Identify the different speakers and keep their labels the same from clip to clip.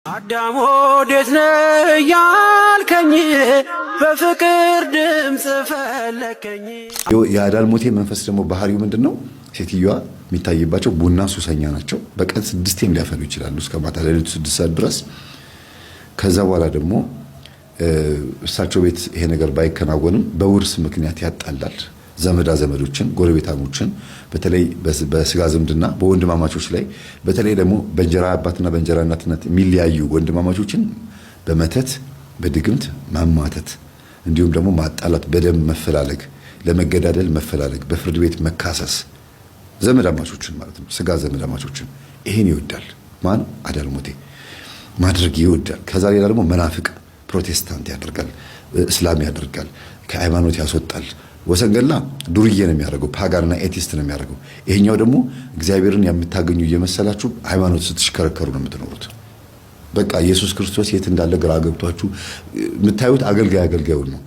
Speaker 1: አዳም ወዴት ነህ ያልከኝ በፍቅር ድምጽ ፈለከኝ።
Speaker 2: የአዳልሞቴ መንፈስ ደግሞ ባህሪው ምንድነው? ሴትዮዋ የሚታይባቸው ቡና ሱሰኛ ናቸው። በቀን 6 ሊያፈሉ ይችላሉ እስከ ማታ ለሊቱ 6 ሰዓት ድረስ። ከዛ በኋላ ደግሞ እሳቸው ቤት ይሄ ነገር ባይከናወንም በውርስ ምክንያት ያጣላል ዘመዶችን ጎረቤታሞችን በተለይ በስጋ ዝምድና በወንድማማቾች ላይ በተለይ ደግሞ በእንጀራ አባትና በእንጀራ እናትነት የሚለያዩ ወንድማማቾችን በመተት በድግምት ማማተት እንዲሁም ደግሞ ማጣላት በደም መፈላለግ ለመገዳደል መፈላለግ በፍርድ ቤት መካሰስ ዘመዳማቾችን ማለት ነው ስጋ ዘመዳማቾችን ይሄን ይወዳል ማን አዳልሞቴ ማድረግ ይወዳል። ከዛ ሌላ ደግሞ መናፍቅ ፕሮቴስታንት ያደርጋል እስላም ያደርጋል ከሃይማኖት ያስወጣል። ወሰንገላ ዱርዬ ነው የሚያደርገው ፓጋንና ኤቲስት ነው የሚያደርገው። ይሄኛው ደግሞ እግዚአብሔርን የምታገኙ እየመሰላችሁ ሃይማኖት ስትሽከረከሩ ነው የምትኖሩት። በቃ ኢየሱስ ክርስቶስ የት እንዳለ ግራ ገብቷችሁ የምታዩት አገልጋዩ ነው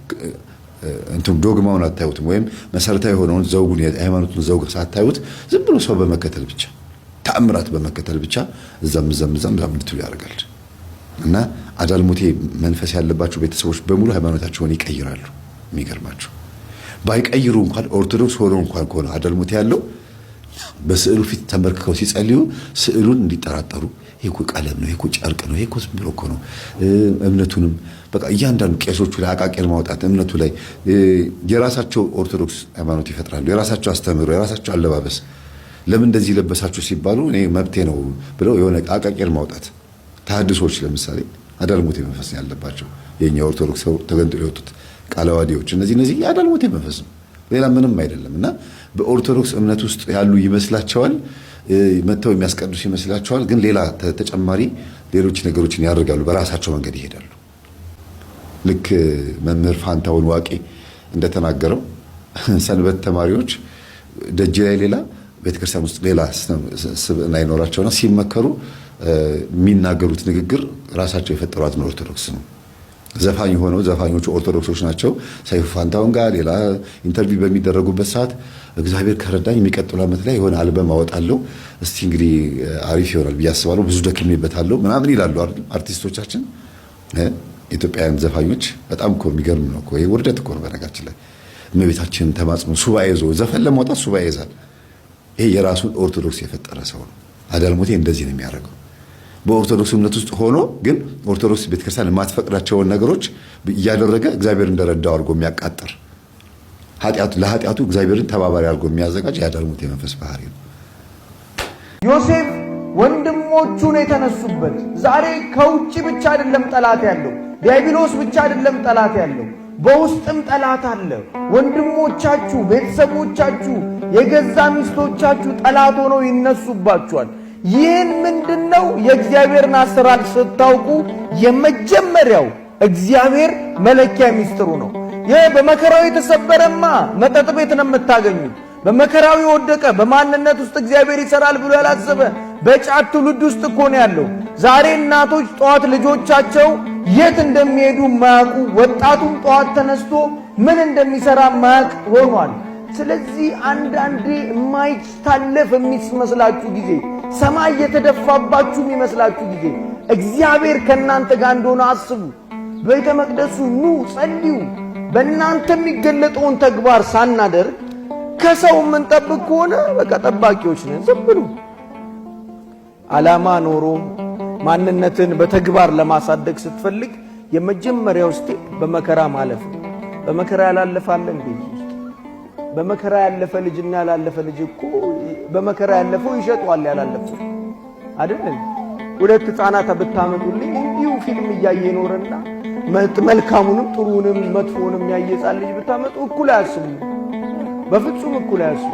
Speaker 2: እንትን ዶግማውን አታዩትም ወይም መሰረታዊ የሆነውን ዘውጉን የሃይማኖቱን ዘውግ ሳታዩት ዝም ብሎ ሰው በመከተል ብቻ ተአምራት በመከተል ብቻ እዛም እንድትሉ ያደርጋል። እና አዳልሞቴ መንፈስ ያለባቸው ቤተሰቦች በሙሉ ሃይማኖታቸውን ይቀይራሉ። የሚገርማቸው ባይቀይሩ እንኳን ኦርቶዶክስ ሆኖ እንኳን ከሆነ አዳልሞቴ ያለው በስዕሉ ፊት ተመርክከው ሲጸልዩ ስዕሉን እንዲጠራጠሩ ይሄ እኮ ቀለም ነው ይሄ እኮ ጨርቅ ነው ይሄ እኮ ዝም ብሎ እኮ ነው እምነቱንም በቃ እያንዳንዱ ቄሶቹ ላይ አቃቄር ማውጣት እምነቱ ላይ የራሳቸው ኦርቶዶክስ ሃይማኖት ይፈጥራሉ። የራሳቸው አስተምሮ የራሳቸው አለባበስ ለምን እንደዚህ ለበሳችሁ ሲባሉ እኔ መብቴ ነው ብለው የሆነ አቃቄር ማውጣት ተሐድሶች ለምሳሌ አዳልሞቴ መንፈስ ያለባቸው የኛ ኦርቶዶክስ ተገንጥሎ የወጡት ቃላዋዲዎች እነዚህ የአዳልሞቴ መንፈስ ነው ሌላ ምንም አይደለም። እና በኦርቶዶክስ እምነት ውስጥ ያሉ ይመስላቸዋል መተው የሚያስቀድሱ ይመስላቸዋል ግን ሌላ ተጨማሪ ሌሎች ነገሮችን ያደርጋሉ በራሳቸው መንገድ ይሄዳሉ። ልክ መምህር ፋንታውን ዋቄ እንደተናገረው ሰንበት ተማሪዎች ደጅ ላይ ሌላ ቤተክርስቲያን ውስጥ ሌላ ስብዕና ይኖራቸውና ሲመከሩ የሚናገሩት ንግግር ራሳቸው የፈጠሯት ነው ኦርቶዶክስ ነው። ዘፋኝ ሆነው ዘፋኞቹ ኦርቶዶክሶች ናቸው። ሰይፉ ፋንታውን ጋር ሌላ ኢንተርቪው በሚደረጉበት ሰዓት እግዚአብሔር ከረዳኝ የሚቀጥለው ዓመት ላይ የሆነ አልበም አወጣለሁ እስቲ እንግዲህ አሪፍ ይሆናል ብዬ አስባለሁ ብዙ ደክሜበታለሁ ምናምን ይላሉ አርቲስቶቻችን። ኢትዮጵያውያን ዘፋኞች በጣም እኮ የሚገርም ነው እኮ ይሄ ውርደት እኮ ነው። በነገራችን ላይ እመቤታችን ተማጽኖ ሱባኤ ይዞ ዘፈን ለማውጣት ሱባኤ ይዛል። ይሄ የራሱን ኦርቶዶክስ የፈጠረ ሰው ነው። አዳልሞቴ እንደዚህ ነው የሚያደርገው። በኦርቶዶክስ እምነት ውስጥ ሆኖ ግን ኦርቶዶክስ ቤተክርስቲያን የማትፈቅዳቸውን ነገሮች እያደረገ እግዚአብሔር እንደረዳው አድርጎ የሚያቃጥር ለኃጢአቱ እግዚአብሔርን ተባባሪ አድርጎ የሚያዘጋጅ የአዳልሞቴ መንፈስ ባህሪ ነው።
Speaker 3: ዮሴፍ ወንድሞቹን የተነሱበት ዛሬ ከውጭ ብቻ አይደለም ጠላት ያለው ዲያብሎስ ብቻ አይደለም ጠላት ያለው በውስጥም ጠላት አለ። ወንድሞቻችሁ ቤተሰቦቻችሁ የገዛ ሚስቶቻችሁ ጠላት ሆነው ይነሱባችኋል። ይህን ምንድነው የእግዚአብሔርን አሰራር ስታውቁ የመጀመሪያው እግዚአብሔር መለኪያ ሚስጥሩ ነው። ይሄ በመከራው የተሰበረማ መጠጥ ቤት ነው የምታገኙት። በመከራው የወደቀ በማንነት ውስጥ እግዚአብሔር ይሰራል ብሎ ያላሰበ በጫት ትውልድ ውስጥ እኮ ነው ያለው። ዛሬ እናቶች ጠዋት ልጆቻቸው የት እንደሚሄዱ ማያውቁ ወጣቱም ጠዋት ተነስቶ ምን እንደሚሰራ ማያውቅ ሆኗል። ስለዚህ አንዳንዴ የማይታለፍ የሚመስላችሁ ጊዜ ሰማይ የተደፋባችሁ የሚመስላችሁ ጊዜ እግዚአብሔር ከናንተ ጋር እንደሆነ አስቡ። ቤተ መቅደሱ ኑ ጸልዩ። በእናንተ የሚገለጠውን ተግባር ሳናደርግ ከሰው የምንጠብቅ ከሆነ በቃ ጠባቂዎች ነን። ዝም ብሉ። ዓላማ ኖሮ ማንነትን በተግባር ለማሳደግ ስትፈልግ የመጀመሪያው ስቴፕ በመከራ ማለፍ ነው። በመከራ ያላለፋለ እንዴ? በመከራ ያለፈ ልጅና ያላለፈ ልጅ እኮ በመከራ ያለፈው ይሸጧል ያላለፈው አይደል? ሁለት ህፃናት ብታመጡልኝ እንዲሁ ፊልም እያየ ኖርና መልካሙንም ጥሩንም መጥፎንም ያየጻል ልጅ ብታመጡ እኩል አያስቡ፣ በፍጹም እኩል አያስቡ።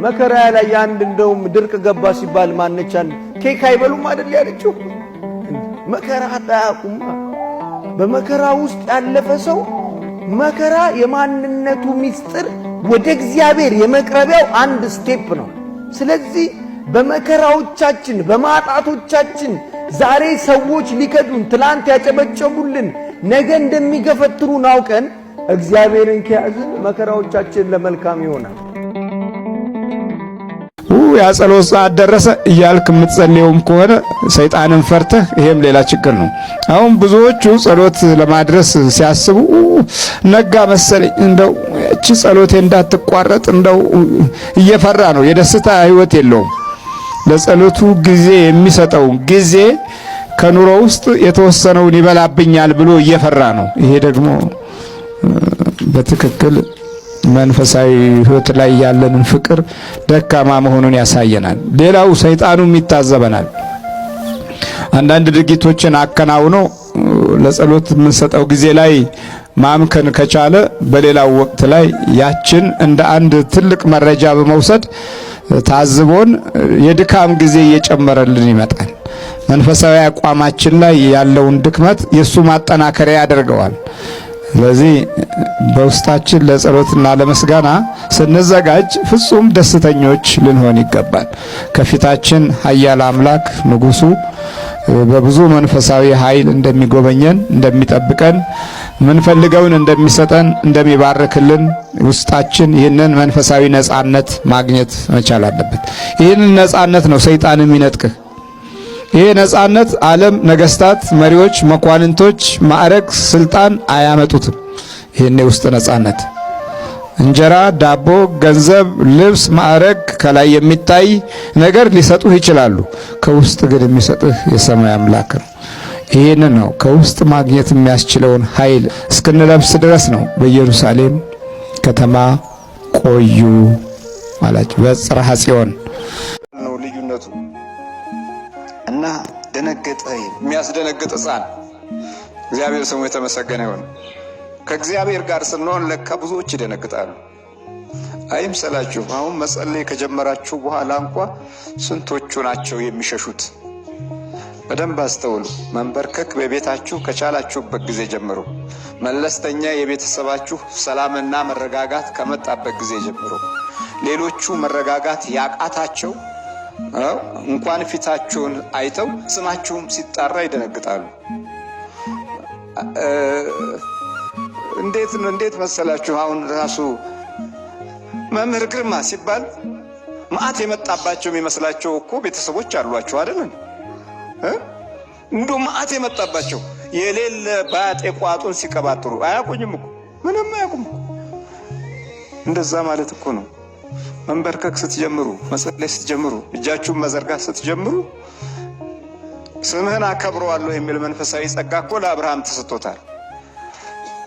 Speaker 3: መከራ ላይ አንድ እንደውም ድርቅ ገባ ሲባል ማነቻን ኬክ አይበሉም አይደል ያለችው? መከራ አያውቁም። በመከራ ውስጥ ያለፈ ሰው መከራ የማንነቱ ሚስጥር ወደ እግዚአብሔር የመቅረቢያው አንድ ስቴፕ ነው። ስለዚህ በመከራዎቻችን በማጣቶቻችን ዛሬ ሰዎች ሊከዱን ትላንት ያጨበጨቡልን ነገ እንደሚገፈትሩን አውቀን እግዚአብሔርን ከያዝን መከራዎቻችን ለመልካም ይሆናል።
Speaker 4: ያ ጸሎት ሰዓት ደረሰ እያልክ የምትጸልየውም ከሆነ ሰይጣንን ፈርተህ ይሄም ሌላ ችግር ነው። አሁን ብዙዎቹ ጸሎት ለማድረስ ሲያስቡ ነጋ መሰለኝ እንደው እቺ ጸሎቴ እንዳትቋረጥ እንደው እየፈራ ነው። የደስታ ህይወት የለውም። ለጸሎቱ ጊዜ የሚሰጠው ጊዜ ከኑሮ ውስጥ የተወሰነውን ይበላብኛል ብሎ እየፈራ ነው። ይሄ ደግሞ በትክክል መንፈሳዊ ህይወት ላይ ያለንን ፍቅር ደካማ መሆኑን ያሳየናል። ሌላው ሰይጣኑም ይታዘበናል። አንዳንድ ድርጊቶችን አከናውኖ ለጸሎት የምንሰጠው ጊዜ ላይ ማምከን ከቻለ በሌላው ወቅት ላይ ያችን እንደ አንድ ትልቅ መረጃ በመውሰድ ታዝቦን የድካም ጊዜ እየጨመረልን ይመጣል። መንፈሳዊ አቋማችን ላይ ያለውን ድክመት የሱ ማጠናከሪያ ያደርገዋል። ስለዚህ በውስጣችን ለጸሎትና ለምስጋና ስንዘጋጅ ፍጹም ደስተኞች ልንሆን ይገባል። ከፊታችን ኃያል አምላክ ንጉሱ በብዙ መንፈሳዊ ኃይል እንደሚጎበኘን፣ እንደሚጠብቀን፣ ምንፈልገውን እንደሚሰጠን፣ እንደሚባርክልን ውስጣችን ይህንን መንፈሳዊ ነጻነት ማግኘት መቻል አለበት። ይህንን ነጻነት ነው ሰይጣን የሚነጥቅህ። ይሄ ነጻነት ዓለም ነገስታት፣ መሪዎች፣ መኳንንቶች ማዕረግ፣ ስልጣን አያመጡትም። ይሄን የውስጥ ነጻነት እንጀራ፣ ዳቦ፣ ገንዘብ፣ ልብስ፣ ማዕረግ ከላይ የሚታይ ነገር ሊሰጡህ ይችላሉ። ከውስጥ ግን የሚሰጥህ የሰማይ አምላክ ነው። ይሄን ነው ከውስጥ ማግኘት የሚያስችለውን ኃይል እስክንለብስ ድረስ ነው በኢየሩሳሌም ከተማ ቆዩ አላቸው። በጽርሐ ጽዮን
Speaker 5: ነው ልዩነቱ እና ደነገጠ። የሚያስደነግጥ ሕፃን እግዚአብሔር ስሙ የተመሰገነ ይሁን። ከእግዚአብሔር ጋር ስንሆን ለካ ብዙዎች ይደነግጣሉ። አይምሰላችሁ። አሁን መጸለይ ከጀመራችሁ በኋላ እንኳ ስንቶቹ ናቸው የሚሸሹት? በደንብ አስተውሉ። መንበርከክ በቤታችሁ ከቻላችሁበት ጊዜ ጀምሮ፣ መለስተኛ የቤተሰባችሁ ሰላምና መረጋጋት ከመጣበት ጊዜ ጀምሮ፣ ሌሎቹ መረጋጋት ያቃታቸው እንኳን ፊታችሁን አይተው ስማችሁም ሲጣራ ይደነግጣሉ። እንዴት መሰላችሁ? አሁን ራሱ መምህር ግርማ ሲባል መዓት የመጣባቸው የሚመስላቸው እኮ ቤተሰቦች አሏቸው አይደል? እንደው መዓት የመጣባቸው የሌለ ባጤ ቋጡን ሲቀባጥሩ አያውቁኝም እኮ ምንም አያውቁም እኮ። እንደዛ ማለት እኮ ነው። መንበርከክ ስትጀምሩ፣ መጸለይ ስትጀምሩ፣ እጃችሁን መዘርጋት ስትጀምሩ ስምህን አከብረዋለሁ የሚል መንፈሳዊ ጸጋ እኮ ለአብርሃም ተሰጥቶታል።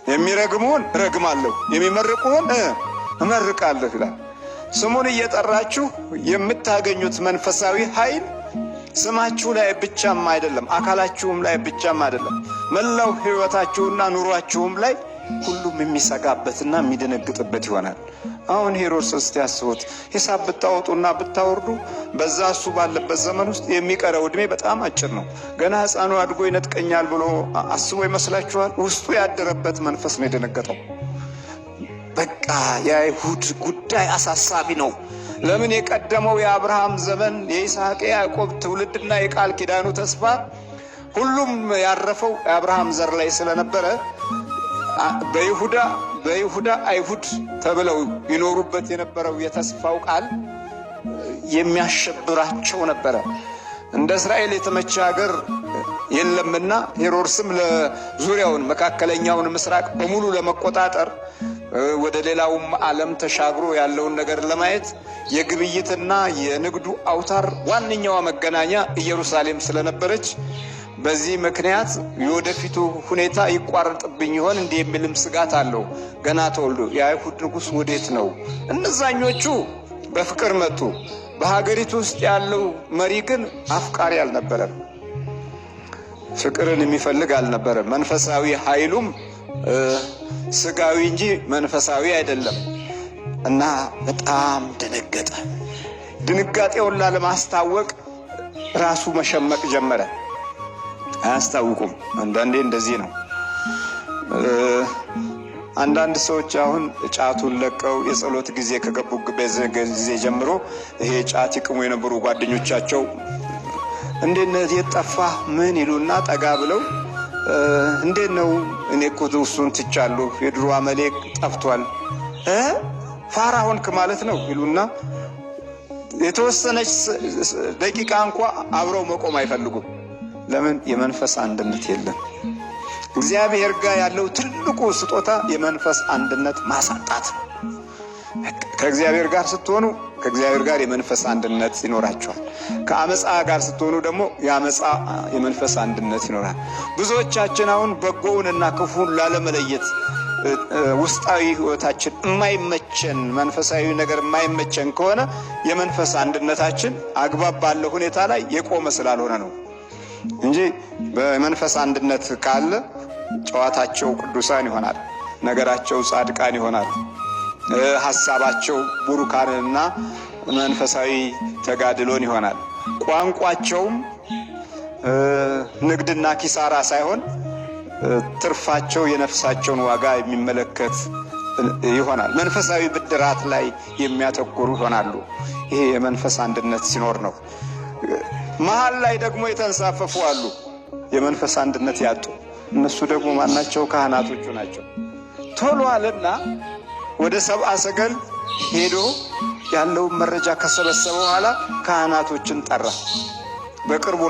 Speaker 5: የሚረግሙን ረግማለሁ፣ የሚመርቁን እመርቃለሁ ይላል። ስሙን እየጠራችሁ የምታገኙት መንፈሳዊ ኃይል ስማችሁ ላይ ብቻም አይደለም፣ አካላችሁም ላይ ብቻም አይደለም፣ መላው ህይወታችሁና ኑሯችሁም ላይ ሁሉም የሚሰጋበትና የሚደነግጥበት ይሆናል። አሁን ሄሮድስ ያስቡት ሂሳብ ብታወጡና ብታወርዱ በዛ እሱ ባለበት ዘመን ውስጥ የሚቀረው እድሜ በጣም አጭር ነው። ገና ሕፃኑ አድጎ ይነጥቀኛል ብሎ አስቦ ይመስላችኋል? ውስጡ ያደረበት መንፈስ ነው የደነገጠው። በቃ የአይሁድ ጉዳይ አሳሳቢ ነው። ለምን? የቀደመው የአብርሃም ዘመን የይስሐቅ የያዕቆብ ትውልድና የቃል ኪዳኑ ተስፋ ሁሉም ያረፈው የአብርሃም ዘር ላይ ስለነበረ በይሁዳ አይሁድ ተብለው ይኖሩበት የነበረው የተስፋው ቃል የሚያሸብራቸው ነበረ። እንደ እስራኤል የተመቸ ሀገር የለምና ሄሮድስም ለዙሪያውን መካከለኛውን ምስራቅ በሙሉ ለመቆጣጠር ወደ ሌላውም ዓለም ተሻግሮ ያለውን ነገር ለማየት የግብይትና የንግዱ አውታር ዋነኛዋ መገናኛ ኢየሩሳሌም ስለነበረች በዚህ ምክንያት የወደፊቱ ሁኔታ ይቋረጥብኝ ይሆን እንዲህ የሚልም ስጋት አለው። ገና ተወልዶ የአይሁድ ንጉሥ ወዴት ነው? እነዛኞቹ በፍቅር መጡ። በሀገሪቱ ውስጥ ያለው መሪ ግን አፍቃሪ አልነበረም፣ ፍቅርን የሚፈልግ አልነበረም። መንፈሳዊ ኃይሉም ስጋዊ እንጂ መንፈሳዊ አይደለም እና በጣም ደነገጠ። ድንጋጤውን ላለማስታወቅ ራሱ መሸመቅ ጀመረ። አያስታውቁም። አንዳንዴ እንደዚህ ነው። አንዳንድ ሰዎች አሁን ጫቱን ለቀው የጸሎት ጊዜ ከገቡበት ጊዜ ጀምሮ ይሄ ጫት ይቅሙ የነበሩ ጓደኞቻቸው እንዴት ነው የጠፋ ምን ይሉና ጠጋ ብለው እንዴት ነው እኔ እኮ እሱን ትቻለሁ፣ የድሮ አመሌ ጠፍቷል፣ ፋራ ሆንክ ማለት ነው ይሉና የተወሰነች ደቂቃ እንኳ አብረው መቆም አይፈልጉም። ለምን? የመንፈስ አንድነት የለም። እግዚአብሔር ጋር ያለው ትልቁ ስጦታ የመንፈስ አንድነት ማሳጣት ነው። ከእግዚአብሔር ጋር ስትሆኑ ከእግዚአብሔር ጋር የመንፈስ አንድነት ይኖራቸዋል። ከአመፃ ጋር ስትሆኑ ደግሞ የመንፈስ አንድነት ይኖራል። ብዙዎቻችን አሁን በጎውንና ክፉን ላለመለየት ውስጣዊ ህይወታችን የማይመቸን መንፈሳዊ ነገር የማይመቸን ከሆነ የመንፈስ አንድነታችን አግባብ ባለው ሁኔታ ላይ የቆመ ስላልሆነ ነው እንጂ በመንፈስ አንድነት ካለ ጨዋታቸው ቅዱሳን ይሆናል፣ ነገራቸው ጻድቃን ይሆናል፣ ሐሳባቸው ቡሩካንና መንፈሳዊ ተጋድሎን ይሆናል። ቋንቋቸውም ንግድና ኪሳራ ሳይሆን ትርፋቸው የነፍሳቸውን ዋጋ የሚመለከት ይሆናል። መንፈሳዊ ብድራት ላይ የሚያተኩሩ ይሆናሉ። ይሄ የመንፈስ አንድነት ሲኖር ነው። መሃል ላይ ደግሞ የተንሳፈፉ አሉ፣ የመንፈስ አንድነት ያጡ። እነሱ ደግሞ ማናቸው? ካህናቶቹ ናቸው። ቶሎ አለና ወደ ሰብአ ሰገል ሄዶ ያለውን መረጃ ከሰበሰበ በኋላ ካህናቶችን ጠራ። በቅርቡ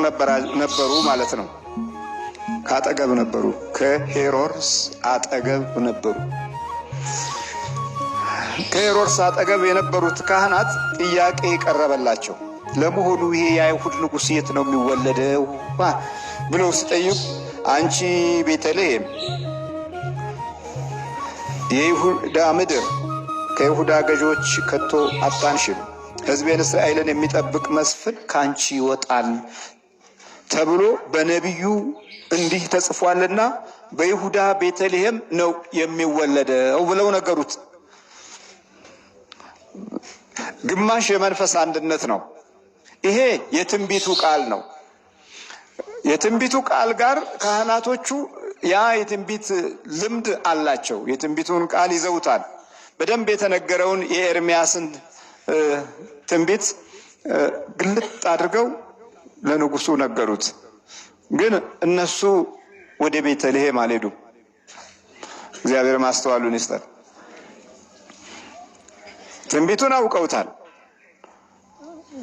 Speaker 5: ነበሩ ማለት ነው። ካጠገብ ነበሩ፣ ከሄሮድስ አጠገብ ነበሩ። ከሄሮድስ አጠገብ የነበሩት ካህናት ጥያቄ ቀረበላቸው። ለመሆኑ ይሄ የአይሁድ ንጉሥ የት ነው የሚወለደው ብለው ሲጠይቁ፣ አንቺ ቤተልሔም የይሁዳ ምድር ከይሁዳ ገዦች ከቶ አታንሽም፣ ሕዝቤን እስራኤልን የሚጠብቅ መስፍን ካንቺ ይወጣል ተብሎ በነቢዩ እንዲህ ተጽፏልና በይሁዳ ቤተልሔም ነው የሚወለደው ብለው ነገሩት። ግማሽ የመንፈስ አንድነት ነው። ይሄ የትንቢቱ ቃል ነው። የትንቢቱ ቃል ጋር ካህናቶቹ ያ የትንቢት ልምድ አላቸው። የትንቢቱን ቃል ይዘውታል። በደንብ የተነገረውን የኤርምያስን ትንቢት ግልጥ አድርገው ለንጉሱ ነገሩት። ግን እነሱ ወደ ቤተልሔም አልሄዱም። እግዚአብሔር ማስተዋሉን ይስጠን። ትንቢቱን አውቀውታል።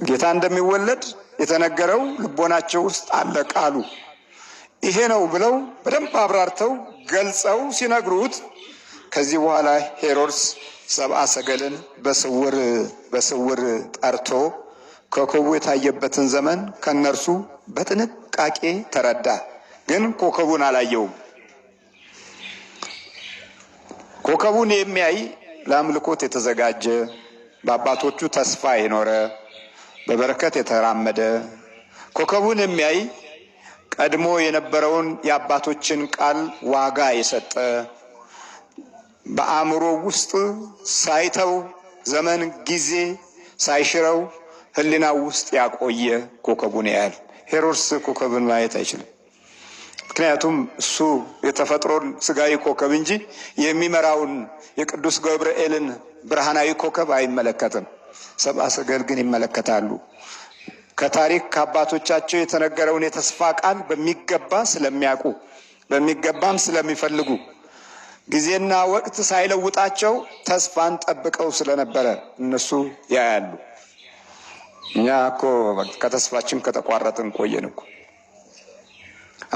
Speaker 5: ጌታ እንደሚወለድ የተነገረው ልቦናቸው ውስጥ አለ። ቃሉ ይሄ ነው ብለው በደንብ አብራርተው ገልጸው ሲነግሩት፣ ከዚህ በኋላ ሄሮድስ ሰብአ ሰገልን በስውር ጠርቶ ኮከቡ የታየበትን ዘመን ከነርሱ በጥንቃቄ ተረዳ። ግን ኮከቡን አላየውም። ኮከቡን የሚያይ ለአምልኮት የተዘጋጀ፣ በአባቶቹ ተስፋ የኖረ፣ በበረከት የተራመደ፣ ኮከቡን የሚያይ ቀድሞ የነበረውን የአባቶችን ቃል ዋጋ የሰጠ፣ በአእምሮ ውስጥ ሳይተው ዘመን ጊዜ ሳይሽረው ሕሊናው ውስጥ ያቆየ ኮከቡን ያያል። ሄሮድስ ኮከብን ማየት አይችልም። ምክንያቱም እሱ የተፈጥሮን ስጋዊ ኮከብ እንጂ የሚመራውን የቅዱስ ገብርኤልን ብርሃናዊ ኮከብ አይመለከትም። ሰብአ ሰገል ግን ይመለከታሉ። ከታሪክ ከአባቶቻቸው የተነገረውን የተስፋ ቃል በሚገባ ስለሚያውቁ በሚገባም ስለሚፈልጉ ጊዜና ወቅት ሳይለውጣቸው ተስፋን ጠብቀው ስለነበረ እነሱ ያያሉ። እኛ እኮ ከተስፋችን ከተቋረጥን ቆየን እኮ።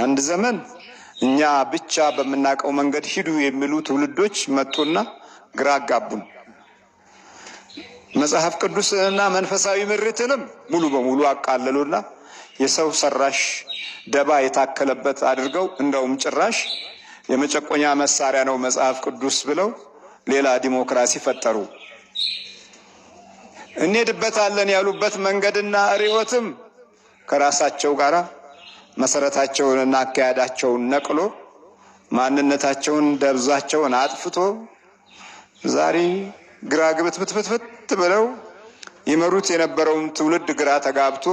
Speaker 5: አንድ ዘመን እኛ ብቻ በምናውቀው መንገድ ሂዱ የሚሉ ትውልዶች መጡና ግራ አጋቡን። መጽሐፍ ቅዱስንና መንፈሳዊ ምሪትንም ሙሉ በሙሉ አቃለሉና የሰው ሰራሽ ደባ የታከለበት አድርገው እንደውም ጭራሽ የመጨቆኛ መሳሪያ ነው መጽሐፍ ቅዱስ ብለው ሌላ ዲሞክራሲ ፈጠሩ። እንሄድበታለን ያሉበት መንገድና ርዕዮትም ከራሳቸው ጋር መሰረታቸውንና አካሄዳቸውን ነቅሎ ማንነታቸውን ደብዛቸውን አጥፍቶ ዛሬ ግራ ግብትብትብት ብለው ይመሩት የነበረውን ትውልድ ግራ ተጋብቶ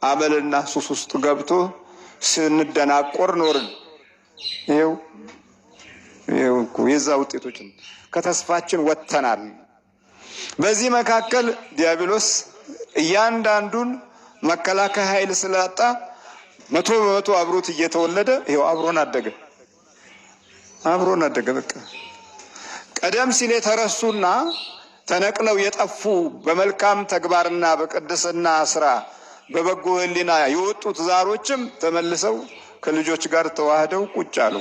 Speaker 5: አመልና ሱስ ውስጥ ገብቶ ስንደናቆር ኖርን። ይኸው የዛ ውጤቶች ከተስፋችን ወጥተናል። በዚህ መካከል ዲያብሎስ እያንዳንዱን መከላከያ ኃይል ስላጣ 100% አብሮት እየተወለደ ይኸው አብሮን አደገ። በቃ ቀደም ሲል የተረሱና ተነቅለው የጠፉ በመልካም ተግባርና በቅድስና ስራ በበጎ ሕሊና የወጡት ዛሮችም ተመልሰው ከልጆች ጋር ተዋህደው ቁጭ አሉ።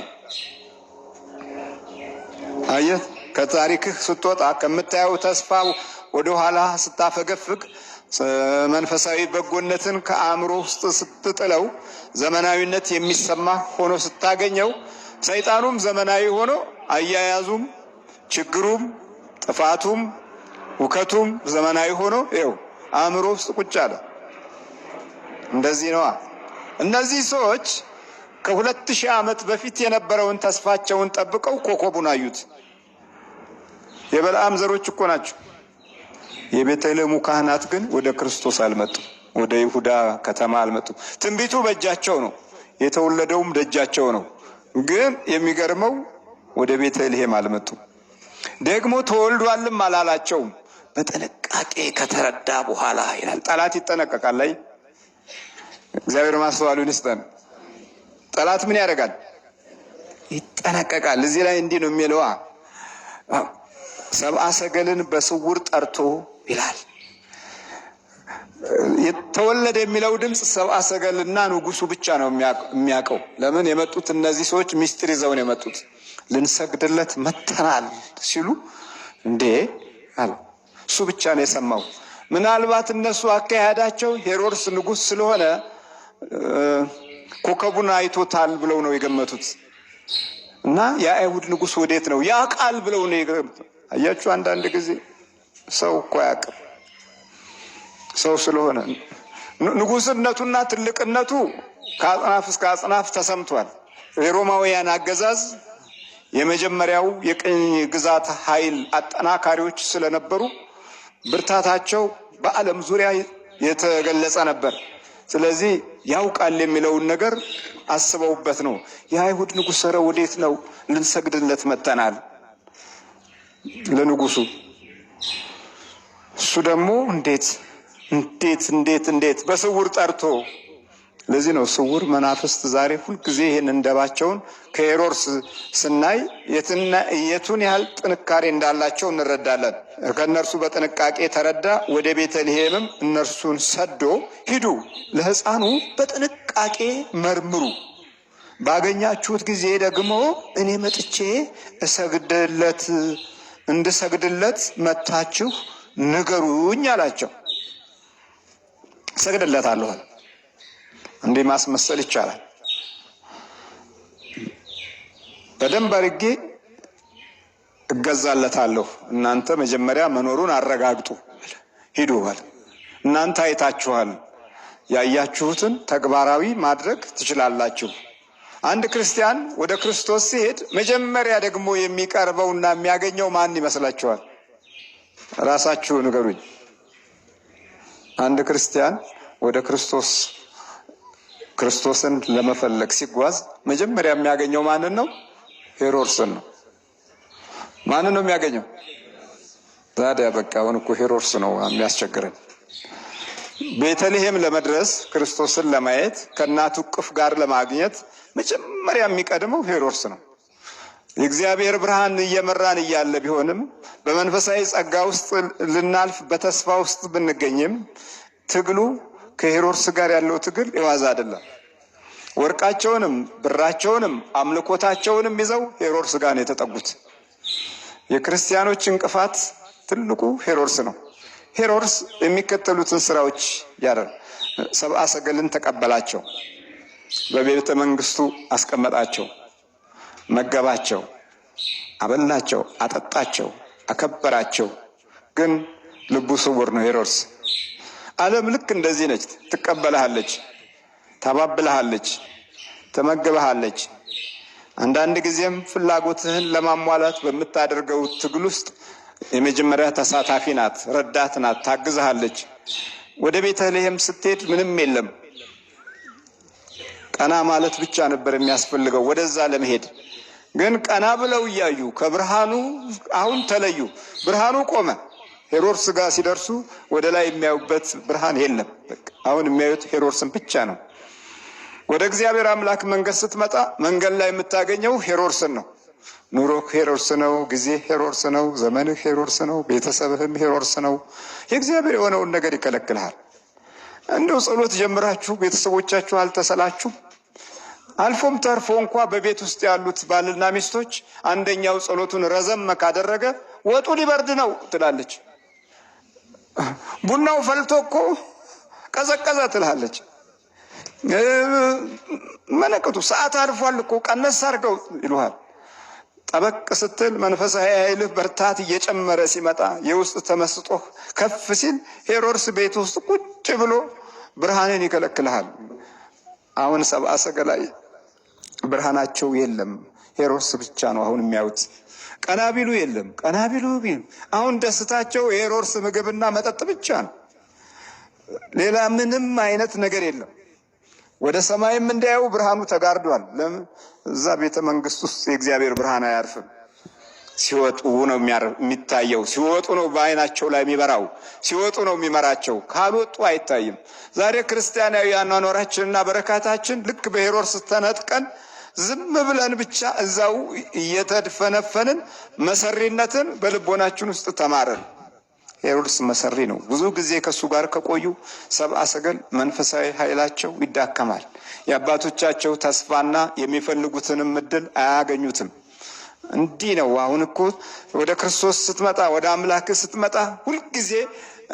Speaker 5: አየህ፣ ከታሪክህ ስትወጣ ከምታየው ተስፋ ወደ ኋላ ስታፈገፍግ መንፈሳዊ በጎነትን ከአእምሮ ውስጥ ስትጥለው ዘመናዊነት የሚሰማ ሆኖ ስታገኘው ሰይጣኑም ዘመናዊ ሆኖ አያያዙም ችግሩም ጥፋቱም ውከቱም ዘመናዊ ሆኖ ይኸው አእምሮ ውስጥ ቁጭ አለ። እንደዚህ ነዋ። እነዚህ ሰዎች ከ2000 ዓመት በፊት የነበረውን ተስፋቸውን ጠብቀው ኮከቡን አዩት። የበለዓም ዘሮች እኮ ናቸው። የቤተልሔሙ ካህናት ግን ወደ ክርስቶስ አልመጡም፣ ወደ ይሁዳ ከተማ አልመጡም። ትንቢቱ በእጃቸው ነው፣ የተወለደውም ደጃቸው ነው። ግን የሚገርመው ወደ ቤተልሔም አልመጡም። ደግሞ ተወልዷልም አላላቸውም። በጥንቃቄ ከተረዳ በኋላ ይላል። ጠላት ይጠነቀቃል። ላይ እግዚአብሔር ማስተዋሉን ይስጠን። ጠላት ምን ያደርጋል? ይጠነቀቃል። እዚህ ላይ እንዲህ ነው የሚለው፣ ሰብአ ሰገልን በስውር ጠርቶ ይላል። የተወለደ የሚለው ድምፅ ሰብአ ሰገልና ንጉሱ ብቻ ነው የሚያውቀው። ለምን የመጡት እነዚህ ሰዎች ሚስጥር ይዘው ነው የመጡት። ልንሰግድለት መተናል ሲሉ እንዴ አለ። እሱ ብቻ ነው የሰማው። ምናልባት እነሱ አካሄዳቸው ሄሮድስ ንጉስ ስለሆነ ኮከቡን አይቶታል ብለው ነው የገመቱት እና የአይሁድ ንጉስ ወዴት ነው ያውቃል ብለው ነው የገመቱት። አያችሁ፣ አንዳንድ ጊዜ ሰው እኮ ያውቃል። ሰው ስለሆነ ንጉስነቱና ትልቅነቱ ከአጽናፍ እስከ አጽናፍ ተሰምቷል። የሮማውያን አገዛዝ የመጀመሪያው የቅኝ ግዛት ኃይል አጠናካሪዎች ስለነበሩ ብርታታቸው በዓለም ዙሪያ የተገለጸ ነበር። ስለዚህ ያውቃል የሚለውን ነገር አስበውበት ነው። የአይሁድ ንጉሥ ኧረ ወዴት ነው? ልንሰግድለት መጥተናል ለንጉሱ። እሱ ደግሞ እንዴት በስውር ጠርቶ። ለዚህ ነው ስውር መናፍስት ዛሬ ሁልጊዜ ይህን እንደባቸውን ከሄሮድስ ስናይ የቱን ያህል ጥንካሬ እንዳላቸው እንረዳለን። ከእነርሱ በጥንቃቄ ተረዳ። ወደ ቤተልሔምም እነርሱን ሰዶ ሂዱ፣ ለሕፃኑ በጥንቃቄ መርምሩ፣ ባገኛችሁት ጊዜ ደግሞ እኔ መጥቼ እንድሰግድለት መጥታችሁ ንገሩኝ አላቸው። እሰግድለታለሁ አለ። እንዴ ማስመሰል ይቻላል? በደንብ አድርጌ እገዛለታለሁ። እናንተ መጀመሪያ መኖሩን አረጋግጡ። ሂዱ አለ። እናንተ አይታችኋል፣ ያያችሁትን ተግባራዊ ማድረግ ትችላላችሁ። አንድ ክርስቲያን ወደ ክርስቶስ ሲሄድ መጀመሪያ ደግሞ የሚቀርበውና የሚያገኘው ማን ይመስላችኋል? ራሳችሁ ንገሩኝ። አንድ ክርስቲያን ወደ ክርስቶስን ለመፈለግ ሲጓዝ መጀመሪያ የሚያገኘው ማንን ነው? ሄሮድስን ነው። ማንን ነው የሚያገኘው? ታዲያ በቃ አሁን እኮ ሄሮድስ ነው የሚያስቸግረን። ቤተልሔም ለመድረስ ክርስቶስን ለማየት ከእናቱ እቅፍ ጋር ለማግኘት መጀመሪያ የሚቀድመው ሄሮድስ ነው። የእግዚአብሔር ብርሃን እየመራን እያለ ቢሆንም በመንፈሳዊ ጸጋ ውስጥ ልናልፍ በተስፋ ውስጥ ብንገኝም ትግሉ ከሄሮድስ ጋር ያለው ትግል የዋዛ አይደለም። ወርቃቸውንም ብራቸውንም አምልኮታቸውንም ይዘው ሄሮድስ ጋር ነው የተጠጉት። የክርስቲያኖች እንቅፋት ትልቁ ሄሮድስ ነው። ሄሮድስ የሚከተሉትን ስራዎች ያደርግ። ሰብአ ሰገልን ተቀበላቸው፣ በቤተ መንግስቱ አስቀመጣቸው፣ መገባቸው፣ አበላቸው፣ አጠጣቸው፣ አከበራቸው። ግን ልቡ ስውር ነው ሄሮድስ። ዓለም ልክ እንደዚህ ነች። ትቀበልሃለች፣ ታባብልሃለች፣ ትመግብሃለች። አንዳንድ ጊዜም ፍላጎትህን ለማሟላት በምታደርገው ትግል ውስጥ የመጀመሪያ ተሳታፊ ናት፣ ረዳት ናት፣ ታግዝሃለች። ወደ ቤተልሔም ስትሄድ ምንም የለም። ቀና ማለት ብቻ ነበር የሚያስፈልገው ወደዛ ለመሄድ። ግን ቀና ብለው እያዩ ከብርሃኑ አሁን ተለዩ። ብርሃኑ ቆመ። ሄሮድስ ጋር ሲደርሱ ወደ ላይ የሚያዩበት ብርሃን የለም። አሁን የሚያዩት ሄሮድስን ብቻ ነው። ወደ እግዚአብሔር አምላክ መንገድ ስትመጣ መንገድ ላይ የምታገኘው ሄሮድስን ነው። ኑሮህ ሄሮድስ ነው፣ ጊዜ ሄሮድስ ነው፣ ዘመንህ ሄሮድስ ነው፣ ቤተሰብህም ሄሮድስ ነው። የእግዚአብሔር የሆነውን ነገር ይከለክልሃል። እንደው ጸሎት ጀምራችሁ ቤተሰቦቻችሁ አልተሰላችሁ? አልፎም ተርፎ እንኳ በቤት ውስጥ ያሉት ባልና ሚስቶች አንደኛው ጸሎቱን ረዘም ካደረገ ወጡ ሊበርድ ነው ትላለች። ቡናው ፈልቶ እኮ ቀዘቀዘ ትላለች። መለከቱ ሰዓት አልፏል እኮ ቀነስ አድርገው ይሉሃል። ጠበቅ ስትል መንፈሳዊ ኃይልህ በርታት እየጨመረ ሲመጣ የውስጥ ተመስጦህ ከፍ ሲል ሄሮድስ ቤት ውስጥ ቁጭ ብሎ ብርሃንን ይከለክልሃል። አሁን ሰብአ ሰገላይ ብርሃናቸው የለም። ሄሮድስ ብቻ ነው አሁን የሚያዩት። ቀና ቢሉ የለም። ቀና ቢሉ አሁን ደስታቸው የሄሮድስ ምግብና መጠጥ ብቻ ነው። ሌላ ምንም አይነት ነገር የለም። ወደ ሰማይም እንዳያዩ ብርሃኑ ተጋርዷል። ለምን? እዛ ቤተ መንግስት ውስጥ የእግዚአብሔር ብርሃን አያርፍም። ሲወጡ ነው የሚታየው። ሲወጡ ነው በአይናቸው ላይ የሚበራው። ሲወጡ ነው የሚመራቸው። ካልወጡ አይታይም። ዛሬ ክርስቲያናዊ አኗኗራችንና በረካታችን ልክ በሄሮድስ ተነጥቀን ዝም ብለን ብቻ እዛው እየተድፈነፈንን መሰሪነትን በልቦናችን ውስጥ ተማረን። ሄሮድስ መሰሪ ነው። ብዙ ጊዜ ከሱ ጋር ከቆዩ ሰብአ ሰገል መንፈሳዊ ኃይላቸው ይዳከማል። የአባቶቻቸው ተስፋና የሚፈልጉትንም እድል አያገኙትም። እንዲህ ነው። አሁን እኮ ወደ ክርስቶስ ስትመጣ፣ ወደ አምላክ ስትመጣ ሁልጊዜ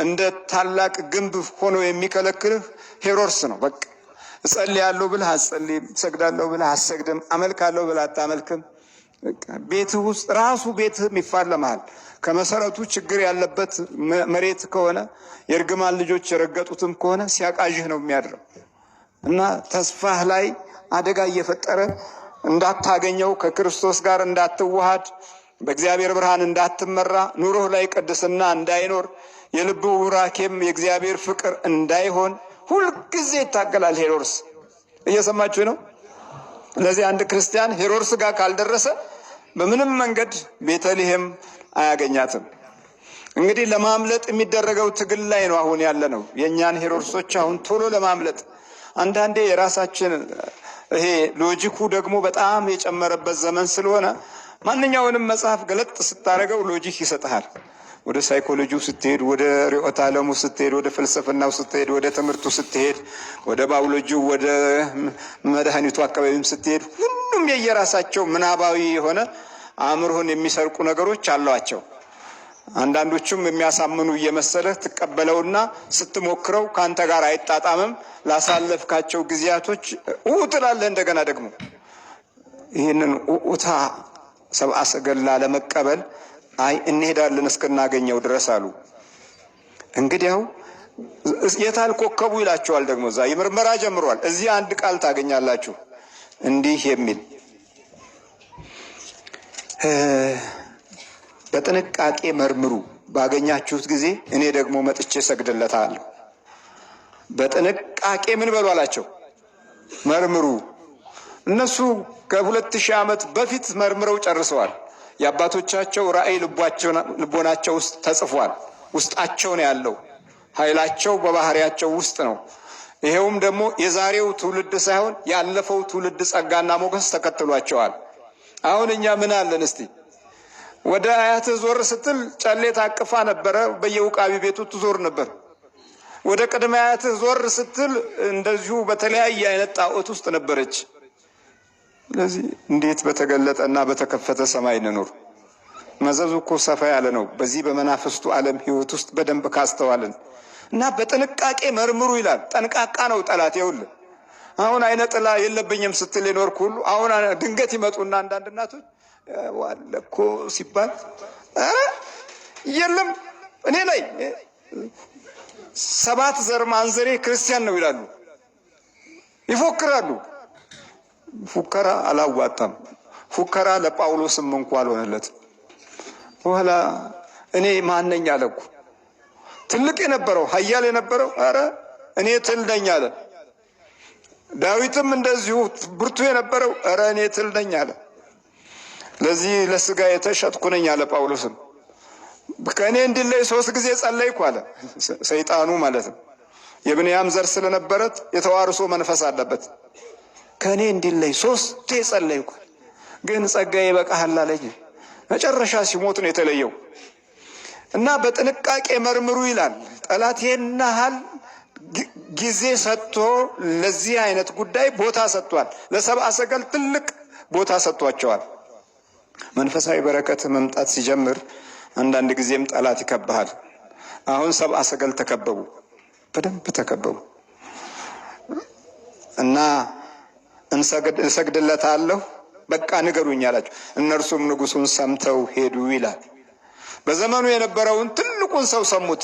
Speaker 5: እንደ ታላቅ ግንብ ሆኖ የሚከለክልህ ሄሮድስ ነው። በቃ እጸልያለሁ ብለህ አትጸልይም፣ እሰግዳለሁ ብለህ አትሰግድም፣ አመልካለሁ ብለህ አታመልክም። ቤትህ ውስጥ ራሱ ቤትህም ይፋለማል። ከመሰረቱ ችግር ያለበት መሬት ከሆነ የእርግማን ልጆች የረገጡትም ከሆነ ሲያቃዥህ ነው የሚያድረው እና ተስፋህ ላይ አደጋ እየፈጠረ እንዳታገኘው፣ ከክርስቶስ ጋር እንዳትዋሃድ፣ በእግዚአብሔር ብርሃን እንዳትመራ፣ ኑሮህ ላይ ቅድስና እንዳይኖር፣ የልብ ቡራኬም የእግዚአብሔር ፍቅር እንዳይሆን ሁልጊዜ ይታገላል ሄሮድስ። እየሰማችሁ ነው? ለዚህ አንድ ክርስቲያን ሄሮድስ ጋር ካልደረሰ በምንም መንገድ ቤተልሔም አያገኛትም። እንግዲህ ለማምለጥ የሚደረገው ትግል ላይ ነው አሁን ያለ ነው። የእኛን ሄሮድሶች አሁን ቶሎ ለማምለጥ አንዳንዴ የራሳችን ይሄ ሎጂኩ ደግሞ በጣም የጨመረበት ዘመን ስለሆነ ማንኛውንም መጽሐፍ ገለጥ ስታደርገው ሎጂክ ይሰጥሃል። ወደ ሳይኮሎጂው ስትሄድ፣ ወደ ርዕዮተ ዓለሙ ስትሄድ፣ ወደ ፍልስፍናው ስትሄድ፣ ወደ ትምህርቱ ስትሄድ፣ ወደ ባዮሎጂው፣ ወደ መድኃኒቱ አካባቢም ስትሄድ ሁሉም የየራሳቸው ምናባዊ የሆነ አእምሮህን የሚሰርቁ ነገሮች አሏቸው። አንዳንዶቹም የሚያሳምኑ እየመሰለህ ትቀበለውና ስትሞክረው ካንተ ጋር አይጣጣምም። ላሳለፍካቸው ጊዜያቶች ትላለህ። እንደገና ደግሞ ይህንን ኡታ ሰብአ ሰገል ላለመቀበል አይ እንሄዳለን እስክናገኘው ድረስ አሉ። እንግዲያው የታል ኮከቡ ይላቸዋል። ደግሞ እዛ የምርመራ ጀምሯል። እዚህ አንድ ቃል ታገኛላችሁ እንዲህ የሚል በጥንቃቄ መርምሩ፣ ባገኛችሁት ጊዜ እኔ ደግሞ መጥቼ ሰግድለታለሁ። በጥንቃቄ ምን በሉ አላቸው? መርምሩ። እነሱ ከ2000 ዓመት በፊት መርምረው ጨርሰዋል። የአባቶቻቸው ራእይ ልቦናቸው ውስጥ ተጽፏል። ውስጣቸው ነው ያለው። ኃይላቸው በባህሪያቸው ውስጥ ነው። ይሄውም ደግሞ የዛሬው ትውልድ ሳይሆን ያለፈው ትውልድ ጸጋና ሞገስ ተከትሏቸዋል። አሁን እኛ ምን አለን እስቲ? ወደ አያትህ ዞር ስትል ጨሌ ታቅፋ ነበረ፣ በየውቃቢ ቤቱ ትዞር ነበር። ወደ ቅድመ አያትህ ዞር ስትል እንደዚሁ በተለያየ አይነት ጣዖት ውስጥ ነበረች። ስለዚህ እንዴት በተገለጠና በተከፈተ ሰማይ እንኖር? መዘዙ እኮ ሰፋ ያለ ነው። በዚህ በመናፍስቱ ዓለም ህይወት ውስጥ በደንብ ካስተዋልን እና በጥንቃቄ መርምሩ ይላል። ጠንቃቃ ነው ጠላት። ይኸውልህ አሁን አይነ ጥላ የለብኝም ስትል የኖርክ ሁሉ አሁን ድንገት ይመጡና አንዳንድ እናቶች ዋለኮ ሲባል የለም እኔ ላይ 7 ዘር ማንዘሬ ክርስቲያን ነው ይላሉ፣ ይፎክራሉ። ፉከራ አላዋጣም። ፉከራ ለጳውሎስም እንኳን አልሆነለትም። በኋላ እኔ ማነኝ አለኩ። ትልቅ የነበረው ኃያል የነበረው እኔ ትል ነኝ አለ። ዳዊትም እንደዚሁ ብርቱ የነበረው እኔ ትል ነኝ አለ። ለዚህ ለስጋ የተሸጥኩ ነኝ አለ ጳውሎስም። ከእኔ እንዲለይ 3 ጊዜ ጸለይኩ አለ። ሰይጣኑ ማለት ነው። የብንያም ዘር ስለነበረት የተዋርሶ መንፈስ አለበት። ከእኔ እንዲለይ 3 ጸለይኩ። ግን ጸጋዬ ይበቃሃል አለኝ። መጨረሻ ሲሞት ነው የተለየው። እና በጥንቃቄ መርምሩ ይላል። ጠላት ይሄን ያህል ጊዜ ሰጥቶ ለዚህ አይነት ጉዳይ ቦታ ሰጥቷል። ለሰብአ ሰገል ትልቅ ቦታ ሰጥቷቸዋል። መንፈሳዊ በረከት መምጣት ሲጀምር አንዳንድ ጊዜም ጠላት ይከብሃል። አሁን ሰብአ ሰገል ተከበቡ፣ በደንብ ተከበቡ እና እንሰግድለታለሁ በቃ ንገሩኝ አላቸው። እነርሱም ንጉሡን ሰምተው ሄዱ ይላል። በዘመኑ የነበረውን ትልቁን ሰው ሰሙት።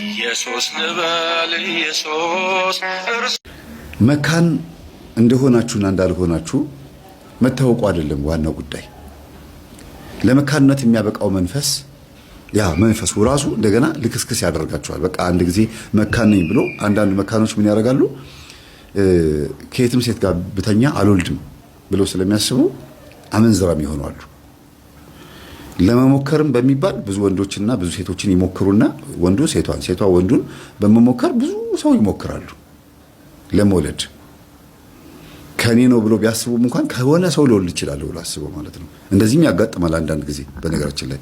Speaker 1: ኢየሱስ ልበል ኢየሱስ።
Speaker 2: መካን እንደሆናችሁና እንዳልሆናችሁ መታወቁ አይደለም ዋናው ጉዳይ። ለመካንነት የሚያበቃው መንፈስ ያ መንፈሱ ራሱ እንደገና ልክስክስ ያደርጋቸዋል። በቃ አንድ ጊዜ መካን ነኝ ብሎ አንዳንድ መካኖች ምን ያደርጋሉ? ከየትም ሴት ጋር ብተኛ አልወልድም ብለው ስለሚያስቡ አመንዝራም ይሆናሉ። ለመሞከርም በሚባል ብዙ ወንዶችና ብዙ ሴቶችን ይሞክሩና ወንዱ ሴቷን፣ ሴቷ ወንዱን በመሞከር ብዙ ሰው ይሞክራሉ ለመውለድ። ከኔ ነው ብሎ ቢያስቡም እንኳን ከሆነ ሰው ሊወልድ ይችላል ብሎ አስበው ማለት ነው። እንደዚህም ያጋጥማል አንዳንድ ጊዜ። በነገራችን ላይ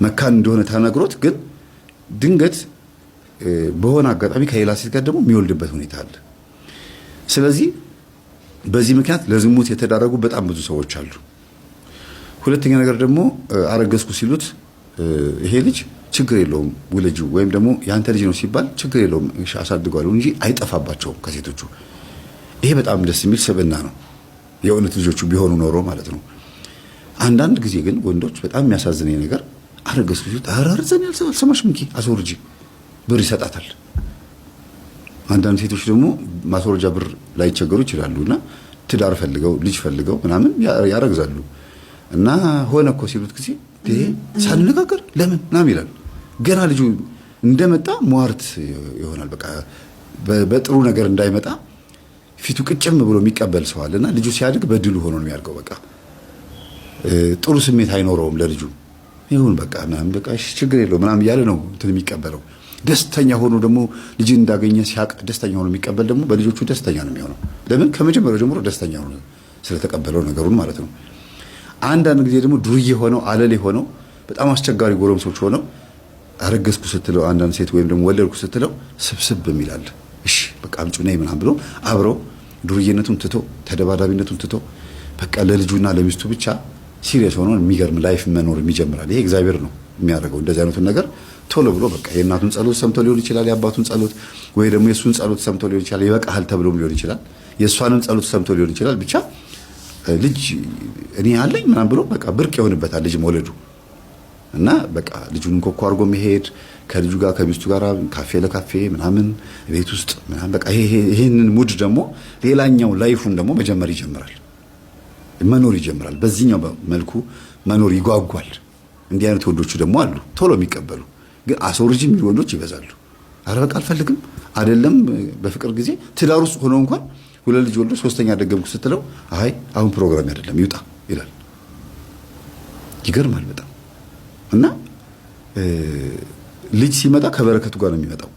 Speaker 2: መካን እንደሆነ ተነግሮት ግን ድንገት በሆነ አጋጣሚ ከሌላ ሴት ጋር ደግሞ የሚወልድበት ሁኔታ አለ። ስለዚህ በዚህ ምክንያት ለዝሙት የተዳረጉ በጣም ብዙ ሰዎች አሉ። ሁለተኛ ነገር ደግሞ አረገዝኩ ሲሉት ይሄ ልጅ ችግር የለውም ውለጂው፣ ወይም ደግሞ ያንተ ልጅ ነው ሲባል ችግር የለውም አሳድገዋለሁ እንጂ አይጠፋባቸውም ከሴቶቹ። ይሄ በጣም ደስ የሚል ስብዕና ነው የእውነት ልጆቹ ቢሆኑ ኖሮ ማለት ነው። አንዳንድ ጊዜ ግን ወንዶች በጣም የሚያሳዝነኝ ነገር አረገዝኩ ሲሉት አራርዘን አልሰማሽም እንኪ አስወርጂ ብር ይሰጣታል። አንዳንድ ሴቶች ደግሞ ማስወረጃ ብር ላይቸገሩ ይችላሉና ትዳር ፈልገው ልጅ ፈልገው ምናምን ያረግዛሉ። እና ሆነ እኮ ሲሉት ጊዜ ሳንነጋገር ለምን ምናምን ይላል። ገና ልጁ እንደመጣ ሟርት ይሆናል። በቃ በጥሩ ነገር እንዳይመጣ ፊቱ ቅጭም ብሎ የሚቀበል ሰው አለና ልጁ ሲያድግ በድሉ ሆኖ ነው የሚያድገው። በቃ ጥሩ ስሜት አይኖረውም ለልጁ። ይሁን በቃ ምናምን በቃ ችግር የለው ምናምን እያለ ነው እንትን የሚቀበለው። ደስተኛ ሆኖ ደግሞ ልጅ እንዳገኘ ሲያቅ ደስተኛ ሆኖ የሚቀበል ደግሞ በልጆቹ ደስተኛ ነው የሚሆነው። ለምን? ከመጀመሪያው ጀምሮ ደስተኛ ሆኖ ስለተቀበለው ነገሩን ማለት ነው። አንዳንድ ጊዜ ደግሞ ዱርዬ ሆነው አለሌ ሆነው በጣም አስቸጋሪ ጎረምሶች ሆነው አረገዝኩ ስትለው አንዳንድ ሴት ወይም ደግሞ ወለድኩ ስትለው ስብስብ የሚላል እሺ በቃ አምጪ ነይ ምናምን ብሎ አብረው ዱርዬነቱን ትቶ ተደባዳቢነቱን ትቶ በቃ ለልጁና ለሚስቱ ብቻ ሲሪየስ ሆኖ የሚገርም ላይፍ መኖር ይጀምራል። ይሄ እግዚአብሔር ነው የሚያደርገው እንደዚህ አይነቱን ነገር ቶሎ ብሎ በቃ የእናቱን ጸሎት ሰምቶ ሊሆን ይችላል፣ የአባቱን ጸሎት ወይ ደግሞ የእሱን ጸሎት ሰምቶ ሊሆን ይችላል፣ ይበቃሃል ተብሎም ሊሆን ይችላል፣ የእሷንም ጸሎት ሰምቶ ሊሆን ይችላል። ብቻ ልጅ እኔ አለኝ ምናምን ብሎ በቃ ብርቅ ይሆንበታል ልጅ መውለዱ እና በቃ ልጁን ኮኮ አድርጎ መሄድ ከልጁ ጋር ከሚስቱ ጋር ካፌ ለካፌ ምናምን ቤት ውስጥ ምናምን በቃ ይሄንን ሙድ ደግሞ ሌላኛው ላይፉን ደግሞ መጀመር ይጀምራል፣ መኖር ይጀምራል። በዚህኛው መልኩ መኖር ይጓጓል። እንዲህ አይነት ወንዶቹ ደግሞ አሉ ቶሎ የሚቀበሉ ግን አስወርጂ የሚሉ ወንዶች ይበዛሉ። አረ በቃ አልፈልግም አይደለም በፍቅር ጊዜ ትዳር ውስጥ ሆኖ እንኳን ሁለት ልጅ ወልዶ ሶስተኛ ደገምኩ ስትለው አይ አሁን ፕሮግራም አይደለም ይውጣ ይላል። ይገርማል በጣም እና ልጅ ሲመጣ ከበረከቱ ጋር ነው የሚመጣው።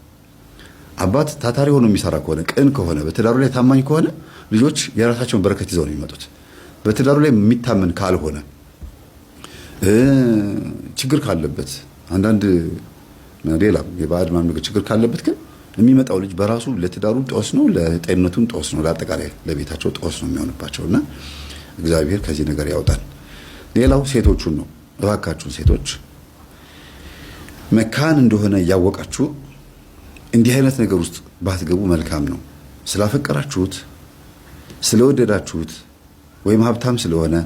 Speaker 2: አባት ታታሪ ሆኖ የሚሰራ ከሆነ ቅን ከሆነ በትዳሩ ላይ ታማኝ ከሆነ ልጆች የራሳቸውን በረከት ይዘው ነው የሚመጡት። በትዳሩ ላይ የሚታመን ካልሆነ ችግር ካለበት አንዳንድ ሌላ የባዕድ ማምለክ ችግር ካለበት ግን የሚመጣው ልጅ በራሱ ለትዳሩ ጦስ ነው፣ ለጤንነቱም ጦስ ነው፣ ለአጠቃላይ ለቤታቸው ጦስ ነው የሚሆንባቸውና እግዚአብሔር ከዚህ ነገር ያውጣን። ሌላው ሴቶቹን ነው። እባካችሁን ሴቶች መካን እንደሆነ እያወቃችሁ እንዲህ አይነት ነገር ውስጥ ባትገቡ መልካም ነው። ስላፈቀራችሁት ስለወደዳችሁት ወይም ሀብታም ስለሆነ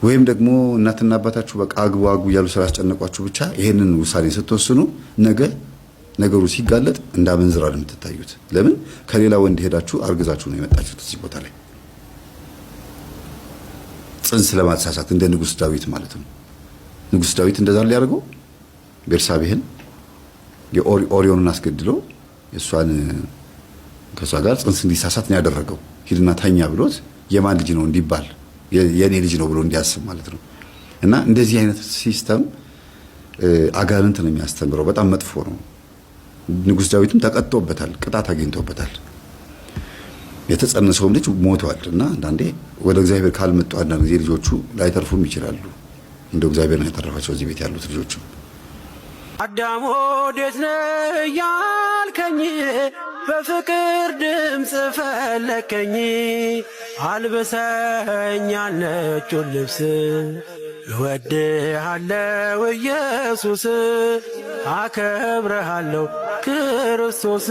Speaker 2: ወይም ደግሞ እናትና አባታችሁ በቃ አግቡ አግቡ እያሉ ስላስጨነቋችሁ ብቻ ይሄንን ውሳኔ ስትወስኑ ነገ ነገሩ ሲጋለጥ እንዳመንዝራ ነው የምትታዩት። ለምን? ከሌላ ወንድ ሄዳችሁ አርግዛችሁ ነው የመጣችሁት እዚህ ቦታ ላይ ጽንስ ለማሳሳት እንደ ንጉስ ዳዊት ማለት ነው። ንጉስ ዳዊት እንደዛ ሊያደርገው ቤርሳቤህን የኦሪዮንን አስገድሎ እሷን ከሷ ጋር ጽንስ እንዲሳሳት ነው ያደረገው። ሂድና ተኛ ብሎት የማን ልጅ ነው እንዲባል የኔ ልጅ ነው ብሎ እንዲያስብ ማለት ነው። እና እንደዚህ አይነት ሲስተም አጋንንት ነው የሚያስተምረው። በጣም መጥፎ ነው። ንጉስ ዳዊትም ተቀጥቶበታል፣ ቅጣት አግኝቶበታል። የተጸነሰውም ልጅ ሞቷል። እና አንዳንዴ ወደ እግዚአብሔር ካልመጡ አንዳንድ ጊዜ ልጆቹ ላይተርፉም ይችላሉ። እንደው እግዚአብሔር ነው ያተረፋቸው እዚህ ቤት ያሉት ልጆቹ።
Speaker 1: አዳም ወዴት ነህ ያልከኝ በፍቅር ድምፅ ፈለከኝ አልብሰኝ ነጩን ልብስ እወድሃለሁ ኢየሱስ አከብረሃለሁ ክርስቶስ